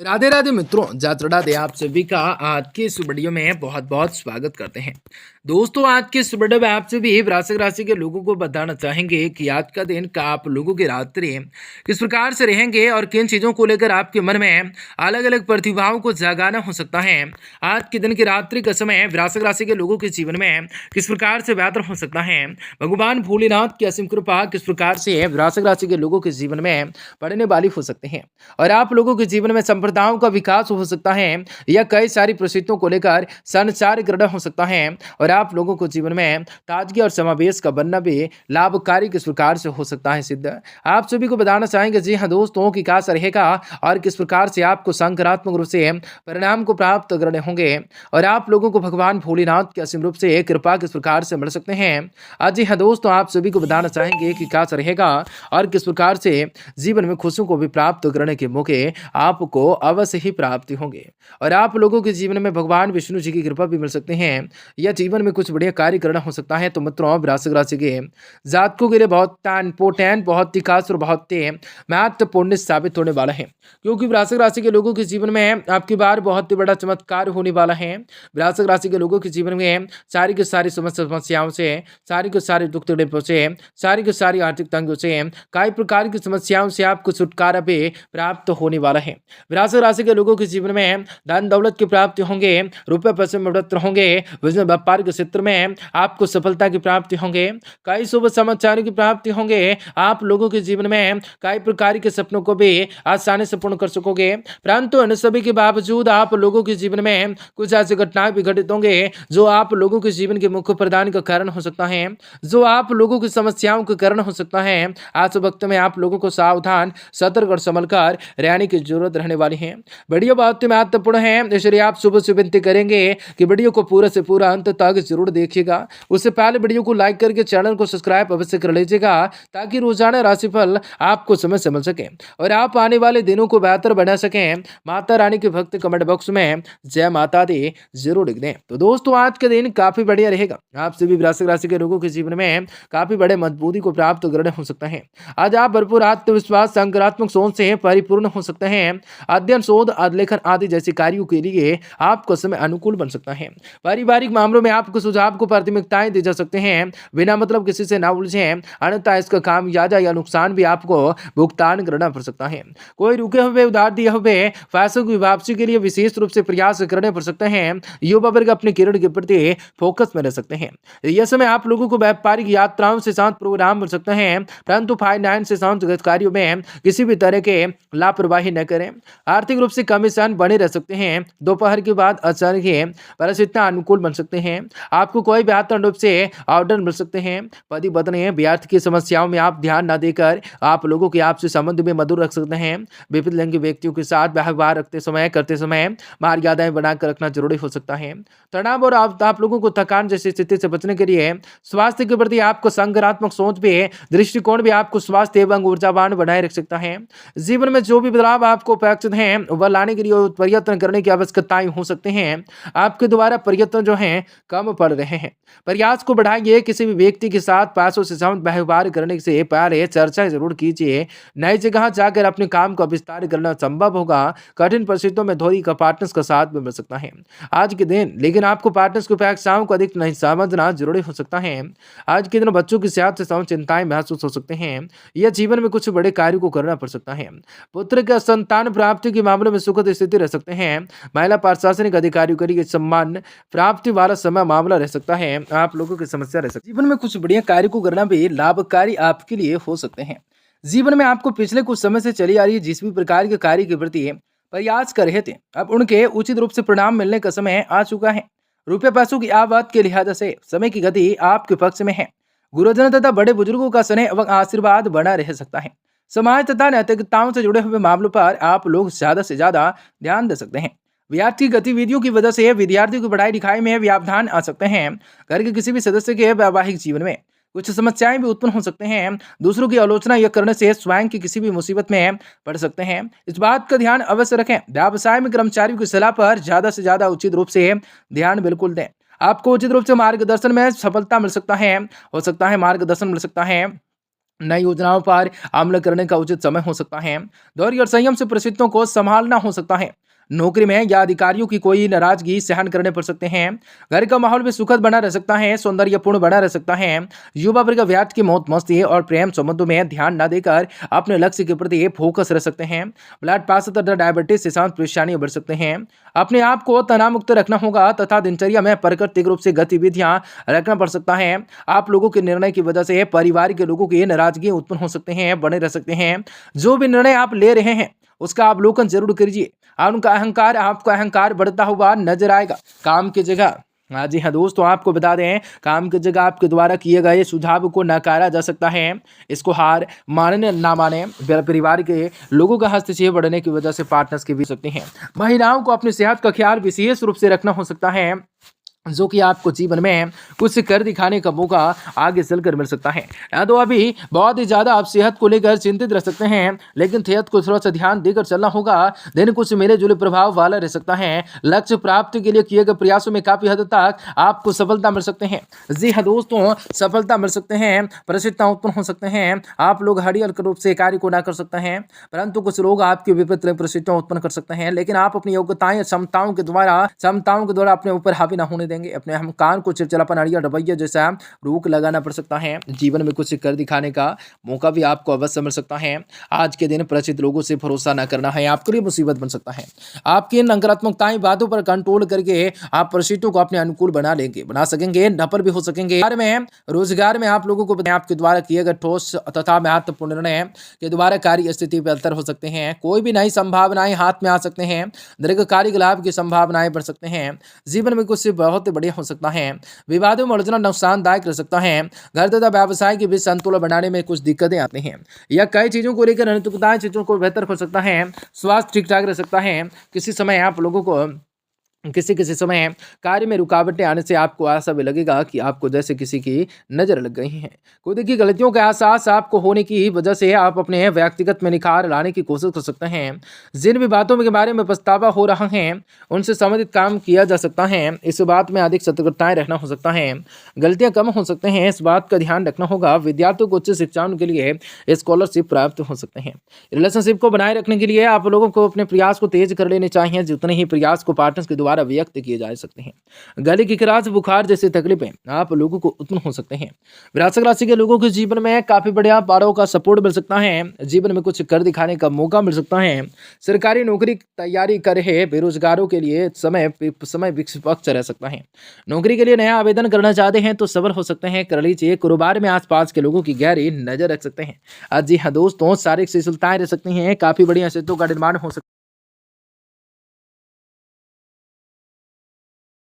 राधे राधे मित्रों, जय राधे। आप सभी का आज के इस वीडियो में बहुत बहुत स्वागत करते हैं। दोस्तों, आज के इस वीडियो में आप सभी वृश्चिक राशि के लोगों को बताना चाहेंगे कि आज का दिन का आप लोगों की रात्रि किस प्रकार से रहेंगे और किन चीज़ों को लेकर आपके मन में अलग अलग प्रतिभाओं को जगाना हो सकता है। आज के दिन की रात्रि का समय वृश्चिक राशि के लोगों के जीवन में किस प्रकार से बेहतर हो सकता है। भगवान भोलेनाथ की असीम कृपा किस प्रकार से वृश्चिक राशि के लोगों के जीवन में पड़ने वाली हो सकते हैं और आप लोगों के जीवन में संप्रदायों का विकास हो सकता है या कई सारी परिस्थितियों को लेकर संचार ग्रहण हो सकता है और आप लोगों को जीवन में ताजगी और समावेश का बनना भी लाभकारी किस प्रकार से हो सकता है सिद्ध। आप सभी को बताना चाहेंगे जी हाँ दोस्तों कि क्या रहेगा और किस प्रकार से आपको सकारात्मक रूप से परिणाम को प्राप्त करने होंगे और आप लोगों को भगवान भोलेनाथ के असीम रूप से कृपा किस प्रकार से मिल सकते हैं। आज जी हाँ दोस्तों, आप सभी को बताना चाहेंगे कि क्या रहेगा और किस प्रकार से जीवन में खुशियों को भी प्राप्त करने के मौके आपको अवश्य ही प्राप्ति होंगे और आप लोगों के जीवन में भगवान विष्णु जी की कृपा भी मिल सकते हैं या जीवन में कुछ बढ़िया कार्य करना हो सकता है। तो मित्रों, वृश्चिक राशि के जातकों के लिए बहुत इंपोर्टेंट, बहुत ही खास और बहुत ही महत्वपूर्ण साबित होने वाला है, क्योंकि वृश्चिक राशि के लोगों के जीवन में आपकी बार बहुत ही बड़ा चमत्कार होने वाला है। वृश्चिक राशि के लोगों के जीवन में सारी की सारी समस्याओं से, सारी के सारे दुख तकलीफों से, सारी की सारी आर्थिक तंगियों से, कई प्रकार की समस्याओं से आपको छुटकारा भी प्राप्त होने वाला है। वृश्चिक राशि के लोगों के जीवन में धन दौलत की प्राप्ति होंगे, रुपये पैसे में बढ़ोतरी होंगे, बिजनेस व्यापार के क्षेत्र में आपको सफलता की प्राप्ति होंगे, कई शुभ समाचारों की प्राप्ति होंगे। आप लोगों के जीवन में कई प्रकार के सपनों को भी आसानी से पूर्ण कर सकोगे, परंतु इन सभी के बावजूद आप लोगों के जीवन में कुछ ऐसी घटनाएं भी घटित होंगे जो आप लोगों के जीवन के मुख्य प्रदान का कारण हो सकता है, जो आप लोगों की समस्याओं के कारण हो सकता है। आज वक्त में आप लोगों को सावधान, सतर्क और संभल कर रहने की जरूरत रहने वाली है। वीडियो बहुत ही महत्वपूर्ण है, इसलिए आप सुबह से विनती करेंगे कि वीडियो को पूरा से पूरा अंत तक जरूर देखिएगा। उससे पहले वीडियो को लाइक करके चैनल को सब्सक्राइब अवश्य कर लीजिएगा, ताकि रोजाना राशिफल आपको समय से मिल सके और आप आने वाले दिनों को बेहतर बना सकें। माता रानी के भक्त कमेंट बॉक्स में जय माता दी जरूर लिख दें। तो दोस्तों, आज के दिन काफी बढ़िया रहेगा। आप सभी वृश्चिक राशि के लोगों के जीवन में काफी बड़े मजबूती को प्राप्त करने हो सकता है। आज आप भरपूर आत्मविश्वास, सकारात्मक सोच से परिपूर्ण हो सकते हैं। अध्ययन, शोध, लेखन आदि जैसे कार्यों के लिए आपको समय अनुकूल बन सकता है। पारिवारिक मामलों में आपको सुझाव को प्राथमिकताएं दी जा सकते हैं। बिना मतलब किसी से ना उलझें, अन्यथा इसका खामियाजा या नुकसान भी आपको भुगतान करना पड़ सकता है। कोई रुके हुए, उधार दिए हुए पैसों की वापसी के लिए विशेष रूप से प्रयास करने पड़ सकते हैं। युवा वर्ग अपने करियर के प्रति फोकस में रह सकते हैं। यह समय आप लोगों को व्यापारिक यात्राओं से शांत प्रोग्राम मिल सकते हैं, परंतु फाइनेंस से शांत कार्यों में किसी भी तरह के लापरवाही न करें। आर्थिक रूप से कमीशन बने रह सकते हैं। दोपहर के बाद अचानक परिस्थितियां अनुकूल बन सकते हैं। आपको कोई बेहतर रूप से ऑर्डर मिल सकते हैं। पति पत्नी विद्यार्थी की समस्याओं में आप ध्यान न देकर आप लोगों के आपसी संबंध में मधुर रख सकते हैं। विभिन्न लिंग व्यक्तियों के साथ व्यवहार करते समय मर्यादाएं बनाकर रखना जरूरी हो सकता है। तनाव और आप लोगों को थकान जैसी स्थिति से बचने के लिए स्वास्थ्य के प्रति आपको सकारात्मक सोच भी, दृष्टिकोण भी आपको स्वास्थ्य एवं ऊर्जावान बनाए रख सकता है। जीवन में जो भी बदलाव आपको अपेक्षित हैं वह लाने के लिए प्रयत्न करने की आवश्यकताएं हो सकते हैं। आपके द्वारा प्रयत्न जो हैं कम पड़ रहे हैं। प्रयास को बढ़ाइए। किसी भी व्यक्ति के साथ पैसों से संबंध व्यवहार करने से पहले चर्चा जरूर कीजिए। नई जगह जाकर अपने काम का विस्तार करना संभव होगा। कठिन परिस्थितियों में धोरी का पार्टनर्स का साथ भी मिल सकता है आज के दिन, लेकिन आपको पार्टनर्स की अपेक्षाओं को अधिक नहीं समझना जरूरी हो सकता है। आज के दिन बच्चों की सेहत से संबंधित चिंताएं महसूस हो सकते हैं। यह जीवन में कुछ बड़े कार्यों को करना पड़ सकता है। पुत्र के संतान प्राप्ति के मामले में सुखद स्थिति रह सकते हैं। महिला प्रशासनिक अधिकारियों के लिए सम्मान प्राप्ति वाला समय मामला रह सकता है। आप लोगों की समस्या रह सकती है। जीवन में कुछ बढ़िया कार्य को करना भी लाभकारी आपके लिए हो सकते हैं। जीवन में आपको पिछले कुछ समय से चली आ रही जिस भी प्रकार के कार्य के प्रति प्रयास कर रहे थे, अब उनके उचित रूप से परिणाम मिलने का समय आ चुका है। रुपये पैसों की आवक के लिहाज से समय की गति आपके पक्ष में है। गुरुजन तथा बड़े बुजुर्गों का स्नेह एवं आशीर्वाद बना रह सकता है। समाज तथा नैतिकताओं से जुड़े हुए मामलों पर आप लोग ज्यादा से ज्यादा ध्यान दे सकते हैं। विद्यार्थी गतिविधियों की वजह से विद्यार्थियों की पढ़ाई लिखाई में व्यवधान आ सकते हैं। घर के किसी भी सदस्य के वैवाहिक जीवन में कुछ समस्याएं भी उत्पन्न हो सकते हैं। दूसरों की आलोचना यह करने से स्वयं की किसी भी मुसीबत में पड़ सकते हैं। इस बात का ध्यान अवश्य रखें। व्यवसाय में कर्मचारियों की सलाह पर ज्यादा से ज्यादा उचित रूप से ध्यान बिल्कुल दें। आपको उचित रूप से मार्गदर्शन में सफलता मिल सकता है, हो सकता है मार्गदर्शन मिल सकता है। नई योजनाओं पर अमल करने का उचित समय हो सकता है। धैर्य और संयम से परिस्थितियों को संभालना हो सकता है। नौकरी में या अधिकारियों की कोई नाराजगी सहन करने पड़ सकते हैं। घर का माहौल भी सुखद बना रह सकता है, सौंदर्यपूर्ण बना रह सकता है। युवा वर्ग व्यर्थ की मौत मस्ती और प्रेम संबंधों में ध्यान न देकर अपने लक्ष्य के प्रति फोकस रह सकते हैं। ब्लड प्रेशर तथा डायबिटीज से सांस परेशानी बढ़ सकते हैं। अपने आप को तनाव मुक्त रखना होगा तथा दिनचर्या में प्राकृतिक रूप से गतिविधियां रखना पड़ सकता है। आप लोगों के निर्णय की वजह से परिवार के लोगों की नाराजगी उत्पन्न हो सकते हैं, बने रह सकते हैं। जो भी निर्णय आप ले रहे हैं उसका अवलोकन जरूर कीजिए। आपका अहंकार बढ़ता हुआ नजर आएगा। काम की जगह, हाँ जी हाँ दोस्तों, आपको बता दें काम की जगह आपके द्वारा किए गए सुझाव को नकारा जा सकता है। इसको हार माने ना माने, परिवार के लोगों का हस्तक्षेप बढ़ने की वजह से पार्टनर्स के भी सकते हैं। महिलाओं को अपनी सेहत का ख्याल विशेष रूप से रखना हो सकता है, जो कि आपको जीवन में कुछ कर दिखाने का मौका आगे चलकर मिल सकता है। या तो अभी बहुत ही ज़्यादा आप सेहत को लेकर चिंतित रह सकते हैं, लेकिन सेहत को थोड़ा सा ध्यान देकर चलना होगा। दिन कुछ मिले जुले प्रभाव वाला रह सकता है। लक्ष्य प्राप्ति के लिए किए गए प्रयासों में काफ़ी हद तक आपको सफलता मिल सकते हैं। जी हाँ दोस्तों, सफलता मिल सकते हैं, परिस्थितियाँ उत्पन्न हो सकते हैं। आप लोग हड़बड़ी रूप से कार्य को ना कर सकते हैं, परंतु कुछ लोग आपके विपरीत परिस्थितियाँ उत्पन्न कर सकते हैं, लेकिन आप अपनी योग्यताएं क्षमताओं के द्वारा अपने ऊपर हावी ना होने देंगे। अपने अहंकार को चिड़चिड़ापन, अड़िया रवैया जैसा रोक लगाना पड़ सकता है। जीवन में कुछ कर दिखाने का मौका भी आपको अवश्य मिल सकता है। आज के दिन परिचित लोगों से भरोसा न करना है आपके लिए मुसीबत बन सकता है। आपकी इन नकारात्मकताएं बातों पर कंट्रोल करके आप परिस्थितियों को अपने अनुकूल बना सकेंगे, नफल भी हो सकेंगे। रोजगार में आप लोगों को आपके द्वारा किए गए ठोस तथा महत्वपूर्ण निर्णय के द्वारा कार्य स्थिति बेहतर हो सकते हैं। कोई भी नई संभावनाएं हाथ में आ सकते हैं। दीर्घकालिक लाभ की संभावनाएं बढ़ सकते हैं। जीवन में कुछ बहुत बढ़िया हो सकता है। विवादों में उलझना नुकसानदायक रह सकता है। घर तथा व्यवसाय के बीच संतुलन बनाने में कुछ दिक्कतें आती हैं, या कई चीजों को लेकर अनिश्चितताएं चीजों को बेहतर हो सकता है। स्वास्थ्य ठीक ठाक रह सकता है। किसी समय आप लोगों को किसी समय कार्य में रुकावटें आने से आपको ऐसा भी लगेगा कि आपको जैसे किसी की नज़र लग गई है। खुद की गलतियों का एहसास आपको होने की वजह से आप अपने व्यक्तिगत में निखार लाने की कोशिश कर सकते हैं। जिन भी बातों के बारे में पछतावा हो रहा है उनसे संबंधित काम किया जा सकता है। इस बात में अधिक सतर्कताएं रहना हो सकता है। गलतियां कम हो सकते हैं, इस बात का ध्यान रखना होगा। विद्यार्थियों को उच्च शिक्षाओं के लिए स्कॉलरशिप प्राप्त हो सकते हैं। रिलेशनशिप को बनाए रखने के लिए आप लोगों को अपने प्रयास को तेज कर लेने चाहिए। जितने ही प्रयास को पार्टनर्स के द्वारा व्यक्त किए जा सकते हैं। गले की खराश, बुखार जैसी तकलीफें आप लोगों को उत्पन्न हो सकते हैं। वृश्चिक राशि के लोगों के जीवन में काफी बढ़िया पारों का सपोर्ट मिल सकता है। जीवन में कुछ कर दिखाने का मौका मिल सकता है। सरकारी नौकरी की तैयारी कर रहे बेरोजगारों के लिए समय विपक्ष रह सकता है। नौकरी के लिए नया आवेदन करना चाहते हैं तो सफल हो सकते हैं, कर लीजिए। कारोबार में आसपास के लोगों की गहरी नजर रख सकते हैं। जी हाँ दोस्तों, शारीरिक शिथिलताएं रह सकती हैं। काफी बढ़िया स्थितियों का निर्माण हो सकता है।